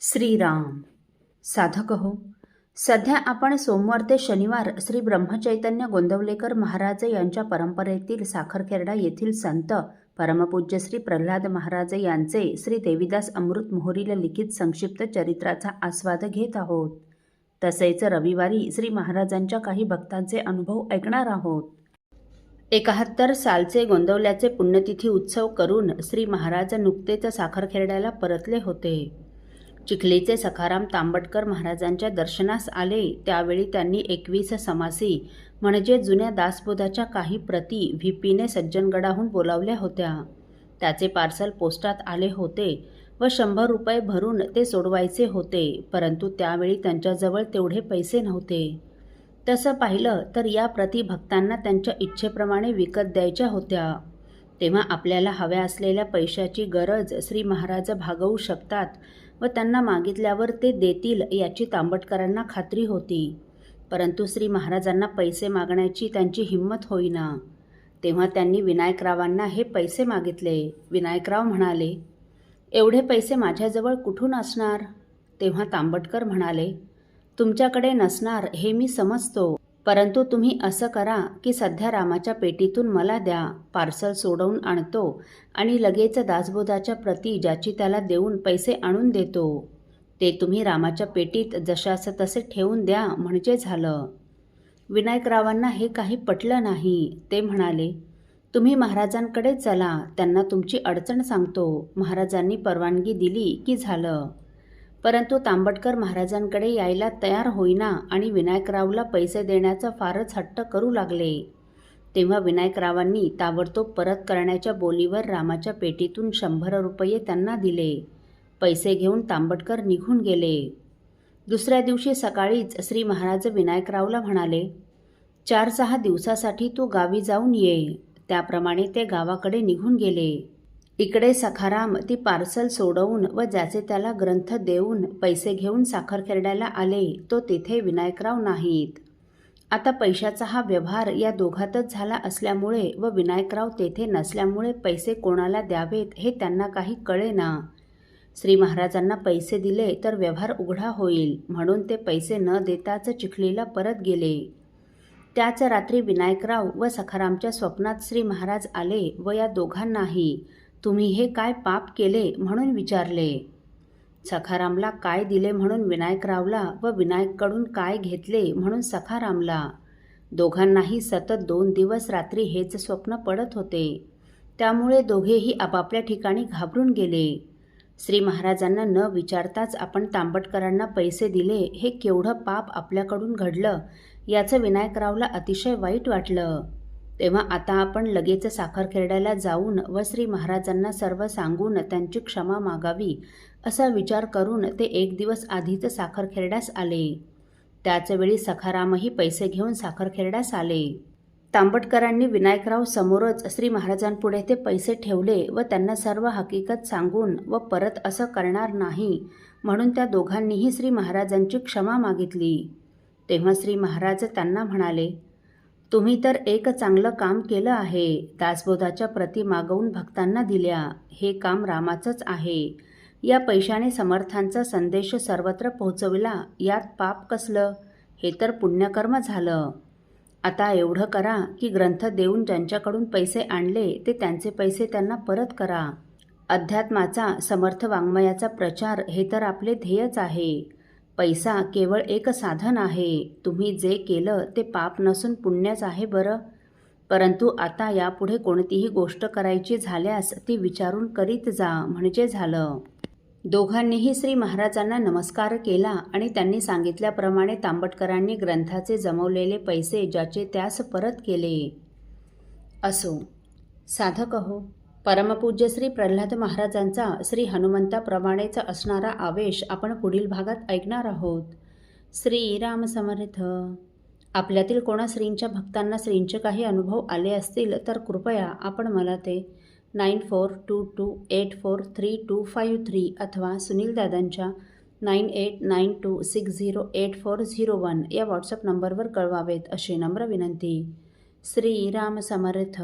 श्रीराम. साधक हो, सध्या आपण सोमवार ते शनिवार श्री ब्रह्मचैतन्य गोंदवलेकर महाराज यांच्या परंपरेतील साखरखेर्डा येथील संत परमपूज्य श्री प्रल्हाद महाराज यांचे श्री देवीदास अमृत मोहोरीला लिखित संक्षिप्त चरित्राचा आस्वाद घेत आहोत. तसेच रविवारी श्री महाराजांच्या काही भक्तांचे अनुभव ऐकणार आहोत. 71 सालचे गोंदवल्याचे पुण्यतिथी उत्सव करून श्री महाराज नुकतेच साखरखेर्ड्याला परतले होते. चिखलीचे सखाराम तांबटकर महाराजांच्या दर्शनास आले. त्यावेळी त्यांनी 21 समासी म्हणजे जुन्या दासबोधाच्या काही प्रती व्हीपीने सज्जनगडाहून बोलावल्या होत्या. त्याचे पार्सल पोस्टात आले होते व 100 रुपये भरून ते सोडवायचे होते, परंतु त्यावेळी त्यांच्याजवळ तेवढे पैसे नव्हते. तसं पाहिलं तर या प्रती भक्तांना त्यांच्या इच्छेप्रमाणे विकत द्यायच्या होत्या. तेव्हा आपल्याला हव्या असलेल्या पैशाची गरज श्री महाराज भागवू शकतात व त्यांना मागितल्यावर ते देतील याची तांबटकरांना खात्री होती. परंतु श्री महाराजांना पैसे मागण्याची त्यांची हिंमत होईना. तेव्हा त्यांनी विनायकरावांना हे पैसे मागितले. विनायकराव म्हणाले, एवढे पैसे माझ्याजवळ कुठून असणार? तेव्हा तांबटकर म्हणाले, तुमच्याकडे नसणार हे मी समजतो, परंतु तुम्ही असं करा की सध्या रामाच्या पेटीतून मला द्या. पार्सल सोडवून आणतो आणि लगेच दासबोधाच्या प्रती ज्याची त्याला देऊन पैसे आणून देतो. ते तुम्ही रामाच्या पेटीत जशास तसे ठेवून द्या म्हणजे झालं. विनायकरावांना हे काही पटलं नाही. ते म्हणाले, तुम्ही महाराजांकडे चला, त्यांना तुमची अडचण सांगतो. महाराजांनी परवानगी दिली की झालं. परंतु तांबटकर महाराजांकडे यायला तयार होईना आणि विनायकरावला पैसे देण्याचा फारच हट्ट करू लागले. तेव्हा विनायकरावांनी ताबडतोब परत करण्याच्या बोलीवर रामाच्या पेटीतून 100 रुपये त्यांना दिले. पैसे घेऊन तांबटकर निघून गेले. दुसऱ्या दिवशी सकाळीच श्री महाराज विनायकरावला म्हणाले, 4-6 दिवसासाठी तू गावी जाऊन ये. त्याप्रमाणे ते गावाकडे निघून गेले. इकडे सखाराम ती पार्सल सोडवून व ज्याचे त्याला ग्रंथ देऊन पैसे घेऊन साखरखेर्ड्याला आले. तो तिथे विनायकराव नाहीत. आता पैशाचा हा व्यवहार या दोघातच झाला असल्यामुळे व विनायकराव तेथे नसल्यामुळे पैसे कोणाला द्यावेत हे त्यांना काही कळेना. श्री महाराजांना पैसे दिले तर व्यवहार उघडा होईल म्हणून ते पैसे न देताच चिखलीला परत गेले. त्याच रात्री विनायकराव व सखारामच्या स्वप्नात श्री महाराज आले व या दोघांनाही तुम्ही हे काय पाप केले म्हणून विचारले. सखारामला काय दिले म्हणून विनायकरावला व विनायककडून काय घेतले म्हणून सखारामला. दोघांनाही सतत 2 दिवस रात्री हेच स्वप्न पडत होते. त्यामुळे दोघेही आपापल्या ठिकाणी घाबरून गेले. श्री महाराजांना न विचारताच आपण तांबटकरांना पैसे दिले, हे केवढं पाप आपल्याकडून घडलं याचं विनायकरावला अतिशय वाईट वाटलं. तेव्हा आता आपण लगेच साखरखेर्ड्याला जाऊन व श्री महाराजांना सर्व सांगून त्यांची क्षमा मागावी असा विचार करून ते 1 दिवस आधीच साखरखेर्ड्यास आले. त्याचवेळी सखारामही पैसे घेऊन साखरखेर्ड्यास आले. तांबटकरांनी विनायकराव समोरच श्री महाराजांपुढे ते पैसे ठेवले व त्यांना सर्व हकीकत सांगून व परत असं करणार नाही म्हणून त्या दोघांनीही श्री महाराजांची क्षमा मागितली. तेव्हा श्री महाराज त्यांना म्हणाले, तुम्ही तर एक चांगलं काम केलं आहे. दासबोधाच्या प्रती मागवून भक्तांना दिल्या. हे काम रामाचंच आहे. या पैशाने समर्थांचा संदेश सर्वत्र पोहोचविला. यात पाप कसलं? हे तर पुण्यकर्म झालं. आता एवढं करा की ग्रंथ देऊन ज्यांच्याकडून पैसे आणले ते त्यांचे पैसे त्यांना परत करा. अध्यात्माचा, समर्थ वाङ्मयाचा प्रचार हे तर आपले ध्येयच आहे. पैसा केवळ एक साधन आहे. तुम्ही जे केलं ते पाप नसून पुण्यच आहे बरं. परंतु आता यापुढे कोणतीही गोष्ट करायची झाल्यास ती विचारून करीत जा म्हणजे झालं. दोघांनीही श्री महाराजांना नमस्कार केला आणि त्यांनी सांगितल्याप्रमाणे तांबटकरांनी ग्रंथाचे जमवलेले पैसे ज्याचे त्यास परत केले. असो, साधक हो, परमपूज्य श्री प्रल्हाद महाराजांचा श्री हनुमंताप्रमाणेच असणारा आवेश आपण पुढील भागात ऐकणार आहोत. श्रीराम समर्थ. आपल्यातील कोणा श्रींच्या भक्तांना श्रींचे काही अनुभव आले असतील तर कृपया आपण मला ते 9422843253 अथवा सुनील दादांच्या 9892608401 या व्हॉट्सअप नंबरवर कळवावेत अशी नम्र विनंती. श्रीराम समर्थ.